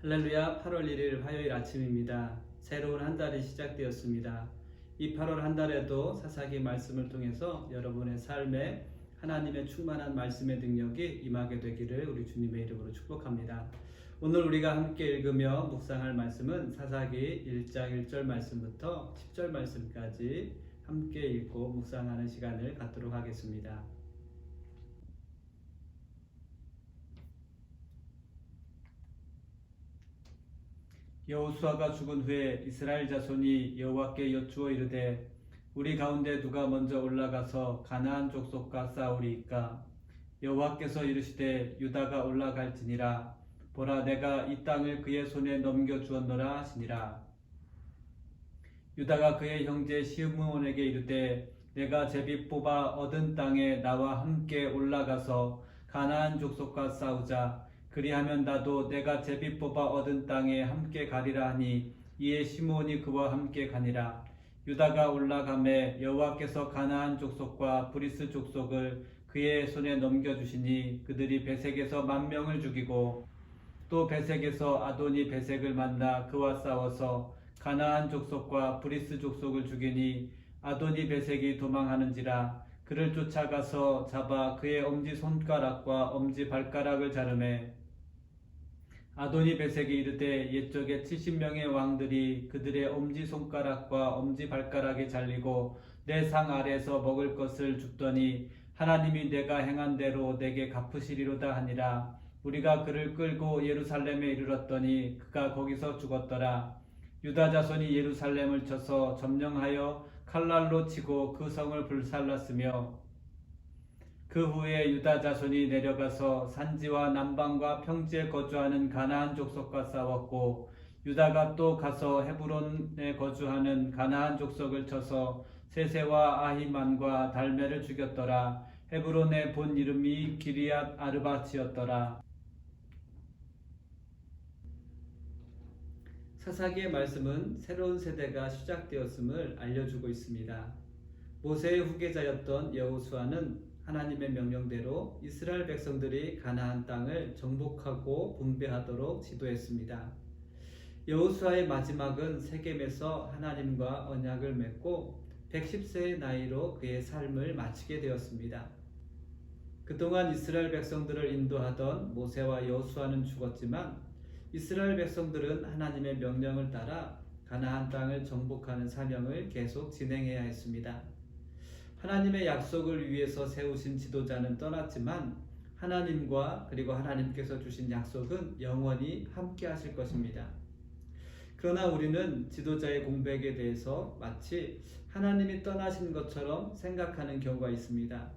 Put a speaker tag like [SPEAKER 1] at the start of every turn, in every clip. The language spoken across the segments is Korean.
[SPEAKER 1] 할렐루야. 8월 1일 화요일 아침입니다. 새로운 한 달이 시작되었습니다. 이 8월 한 달에도 사사기 말씀을 통해서 여러분의 삶에 하나님의 충만한 말씀의 능력이 임하게 되기를 우리 주님의 이름으로 축복합니다. 오늘 우리가 함께 읽으며 묵상할 말씀은 사사기 1장 1절 말씀부터 10절 말씀까지 함께 읽고 묵상하는 시간을 갖도록 하겠습니다. 여호수아가 죽은 후에 이스라엘 자손이 여호와께 여쭈어 이르되 우리 가운데 누가 먼저 올라가서 가나안 족속과 싸우리이까? 여호와께서 이르시되 유다가 올라갈지니라. 보라, 내가 이 땅을 그의 손에 넘겨 주었노라 하시니라. 유다가 그의 형제 시므온에게 이르되 내가 제비 뽑아 얻은 땅에 나와 함께 올라가서 가나안 족속과 싸우자. 그리하면 나도 내가 제비 뽑아 얻은 땅에 함께 가리라 하니 이에 시므온이 그와 함께 가니라. 유다가 올라가매 여호와께서 가나안 족속과 브리스 족속을 그의 손에 넘겨주시니 그들이 베색에서 10,000명을 죽이고 또 베색에서 아도니 베색을 만나 그와 싸워서 가나안 족속과 브리스 족속을 죽이니 아도니 베색이 도망하는지라. 그를 쫓아가서 잡아 그의 엄지 손가락과 엄지 발가락을 자르매 아도니 베색이 이르되 옛적에 70명의 왕들이 그들의 엄지손가락과 엄지발가락이 잘리고 내 상 아래에서 먹을 것을 줍더니 하나님이 내가 행한 대로 내게 갚으시리로다 하니라. 우리가 그를 끌고 예루살렘에 이르렀더니 그가 거기서 죽었더라. 유다 자손이 예루살렘을 쳐서 점령하여 칼날로 치고 그 성을 불살랐으며 그 후에 유다 자손이 내려가서 산지와 남방과 평지에 거주하는 가나안 족속과 싸웠고 유다가 또 가서 헤브론에 거주하는 가나안 족속을 쳐서 세세와 아히만과 달메를 죽였더라. 헤브론의 본 이름이 기리앗 아르바치였더라. 사사기의 말씀은 새로운 세대가 시작되었음을 알려주고 있습니다. 모세의 후계자였던 여호수아는 하나님의 명령대로 이스라엘 백성들이 가나안 땅을 정복하고 분배하도록 지도했습니다. 여호수아의 마지막은 세겜에서 하나님과 언약을 맺고 110세의 나이로 그의 삶을 마치게 되었습니다. 그동안 이스라엘 백성들을 인도하던 모세와 여호수아는 죽었지만 이스라엘 백성들은 하나님의 명령을 따라 가나안 땅을 정복하는 사명을 계속 진행해야 했습니다. 하나님의 약속을 위해서 세우신 지도자는 떠났지만 하나님과 그리고 하나님께서 주신 약속은 영원히 함께 하실 것입니다. 그러나 우리는 지도자의 공백에 대해서 마치 하나님이 떠나신 것처럼 생각하는 경우가 있습니다.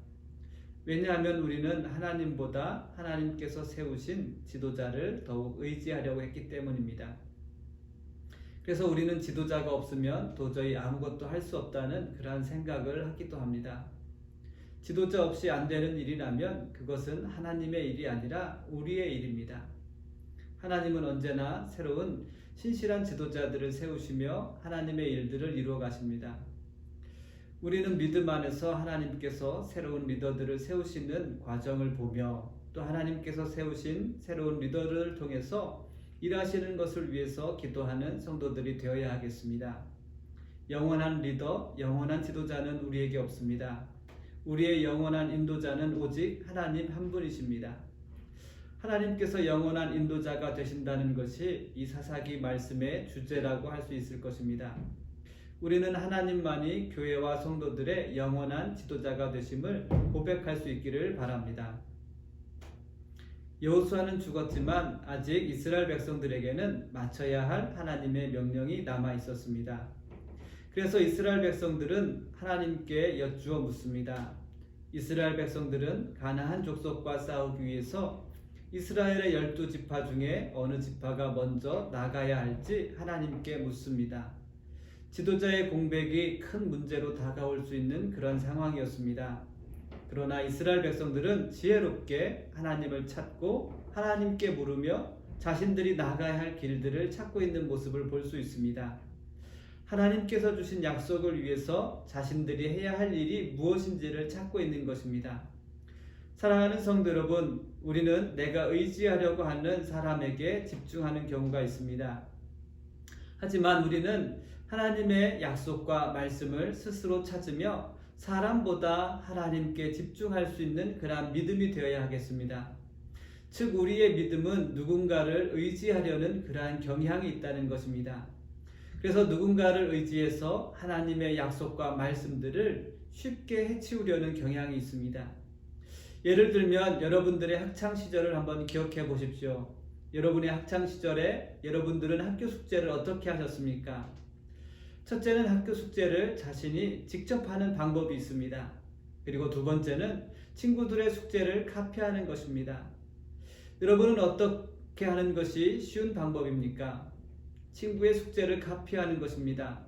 [SPEAKER 1] 왜냐하면 우리는 하나님보다 하나님께서 세우신 지도자를 더욱 의지하려고 했기 때문입니다. 그래서 우리는 지도자가 없으면 도저히 아무것도 할 수 없다는 그러한 생각을 하기도 합니다. 지도자 없이 안 되는 일이라면 그것은 하나님의 일이 아니라 우리의 일입니다. 하나님은 언제나 새로운 신실한 지도자들을 세우시며 하나님의 일들을 이루어 가십니다. 우리는 믿음 안에서 하나님께서 새로운 리더들을 세우시는 과정을 보며 또 하나님께서 세우신 새로운 리더를 통해서 일하시는 것을 위해서 기도하는 성도들이 되어야 하겠습니다. 영원한 리더, 영원한 지도자는 우리에게 없습니다. 우리의 영원한 인도자는 오직 하나님 한 분이십니다. 하나님께서 영원한 인도자가 되신다는 것이 이 사사기 말씀의 주제라고 할 수 있을 것입니다. 우리는 하나님만이 교회와 성도들의 영원한 지도자가 되심을 고백할 수 있기를 바랍니다. 여호수아는 죽었지만 아직 이스라엘 백성들에게는 마쳐야 할 하나님의 명령이 남아 있었습니다. 그래서 이스라엘 백성들은 하나님께 여쭈어 묻습니다. 이스라엘 백성들은 가나안 족속과 싸우기 위해서 이스라엘의 12지파 중에 어느 지파가 먼저 나가야 할지 하나님께 묻습니다. 지도자의 공백이 큰 문제로 다가올 수 있는 그런 상황이었습니다. 그러나 이스라엘 백성들은 지혜롭게 하나님을 찾고 하나님께 물으며 자신들이 나가야 할 길들을 찾고 있는 모습을 볼 수 있습니다. 하나님께서 주신 약속을 위해서 자신들이 해야 할 일이 무엇인지를 찾고 있는 것입니다. 사랑하는 성도 여러분, 우리는 내가 의지하려고 하는 사람에게 집중하는 경우가 있습니다. 하지만 우리는 하나님의 약속과 말씀을 스스로 찾으며 사람보다 하나님께 집중할 수 있는 그러한 믿음이 되어야 하겠습니다. 즉 우리의 믿음은 누군가를 의지하려는 그러한 경향이 있다는 것입니다. 그래서 누군가를 의지해서 하나님의 약속과 말씀들을 쉽게 해치우려는 경향이 있습니다. 예를 들면 여러분들의 학창 시절을 한번 기억해 보십시오. 여러분의 학창 시절에 여러분들은 학교 숙제를 어떻게 하셨습니까? 첫째는 학교 숙제를 자신이 직접 하는 방법이 있습니다. 그리고 두 번째는 친구들의 숙제를 카피하는 것입니다. 여러분은 어떻게 하는 것이 쉬운 방법입니까? 친구의 숙제를 카피하는 것입니다.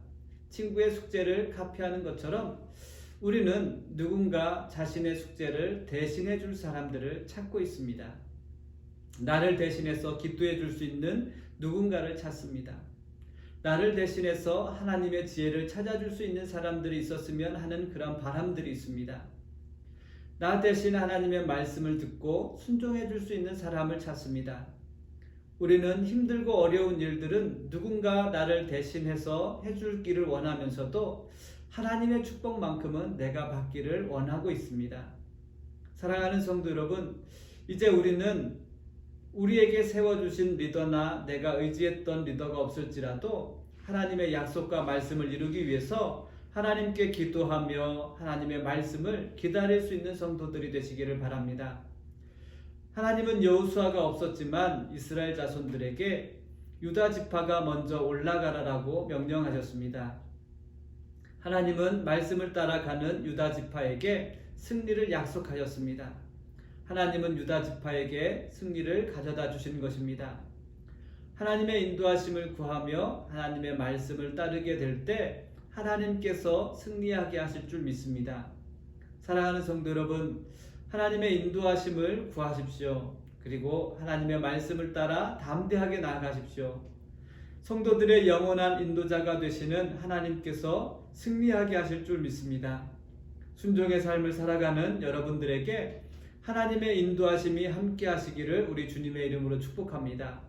[SPEAKER 1] 친구의 숙제를 카피하는 것처럼 우리는 누군가 자신의 숙제를 대신해 줄 사람들을 찾고 있습니다. 나를 대신해서 기도해 줄 수 있는 누군가를 찾습니다. 나를 대신해서 하나님의 지혜를 찾아줄 수 있는 사람들이 있었으면 하는 그런 바람들이 있습니다. 나 대신 하나님의 말씀을 듣고 순종해 줄 수 있는 사람을 찾습니다. 우리는 힘들고 어려운 일들은 누군가 나를 대신해서 해줄기를 원하면서도 하나님의 축복만큼은 내가 받기를 원하고 있습니다. 사랑하는 성도 여러분, 이제 우리는 우리에게 세워주신 리더나 내가 의지했던 리더가 없을지라도 하나님의 약속과 말씀을 이루기 위해서 하나님께 기도하며 하나님의 말씀을 기다릴 수 있는 성도들이 되시기를 바랍니다. 하나님은 여호수아가 없었지만 이스라엘 자손들에게 유다 지파가 먼저 올라가라라고 명령하셨습니다. 하나님은 말씀을 따라가는 유다 지파에게 승리를 약속하셨습니다. 하나님은 유다 지파에게 승리를 가져다 주신 것입니다. 하나님의 인도하심을 구하며 하나님의 말씀을 따르게 될 때 하나님께서 승리하게 하실 줄 믿습니다. 사랑하는 성도 여러분, 하나님의 인도하심을 구하십시오. 그리고 하나님의 말씀을 따라 담대하게 나아가십시오. 성도들의 영원한 인도자가 되시는 하나님께서 승리하게 하실 줄 믿습니다. 순종의 삶을 살아가는 여러분들에게 하나님의 인도하심이 함께 하시기를 우리 주님의 이름으로 축복합니다.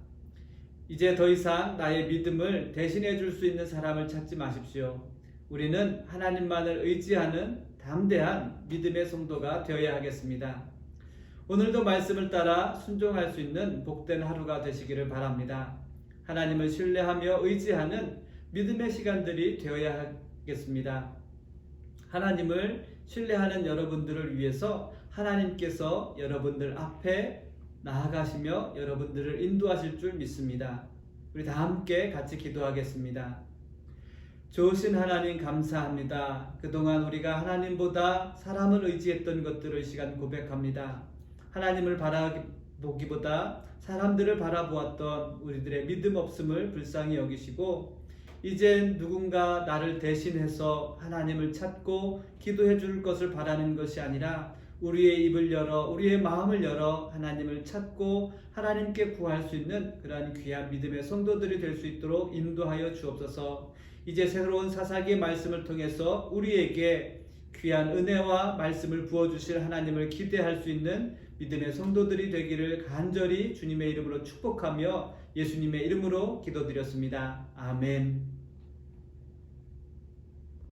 [SPEAKER 1] 이제 더 이상 나의 믿음을 대신해 줄 수 있는 사람을 찾지 마십시오. 우리는 하나님만을 의지하는 담대한 믿음의 성도가 되어야 하겠습니다. 오늘도 말씀을 따라 순종할 수 있는 복된 하루가 되시기를 바랍니다. 하나님을 신뢰하며 의지하는 믿음의 시간들이 되어야 하겠습니다. 하나님을 신뢰하는 여러분들을 위해서 하나님께서 여러분들 앞에 나아가시며 여러분들을 인도하실 줄 믿습니다. 우리 다 함께 같이 기도하겠습니다. 좋으신 하나님 감사합니다. 그동안 우리가 하나님보다 사람을 의지했던 것들을 이 시간 고백합니다. 하나님을 바라보기보다 사람들을 바라보았던 우리들의 믿음 없음을 불쌍히 여기시고 이젠 누군가 나를 대신해서 하나님을 찾고 기도해 줄 것을 바라는 것이 아니라 우리의 입을 열어 우리의 마음을 열어 하나님을 찾고 하나님께 구할 수 있는 그러한 귀한 믿음의 성도들이 될 수 있도록 인도하여 주옵소서. 이제 새로운 사사기의 말씀을 통해서 우리에게 귀한 은혜와 말씀을 부어주실 하나님을 기대할 수 있는 믿음의 성도들이 되기를 간절히 주님의 이름으로 축복하며 예수님의 이름으로 기도드렸습니다. 아멘.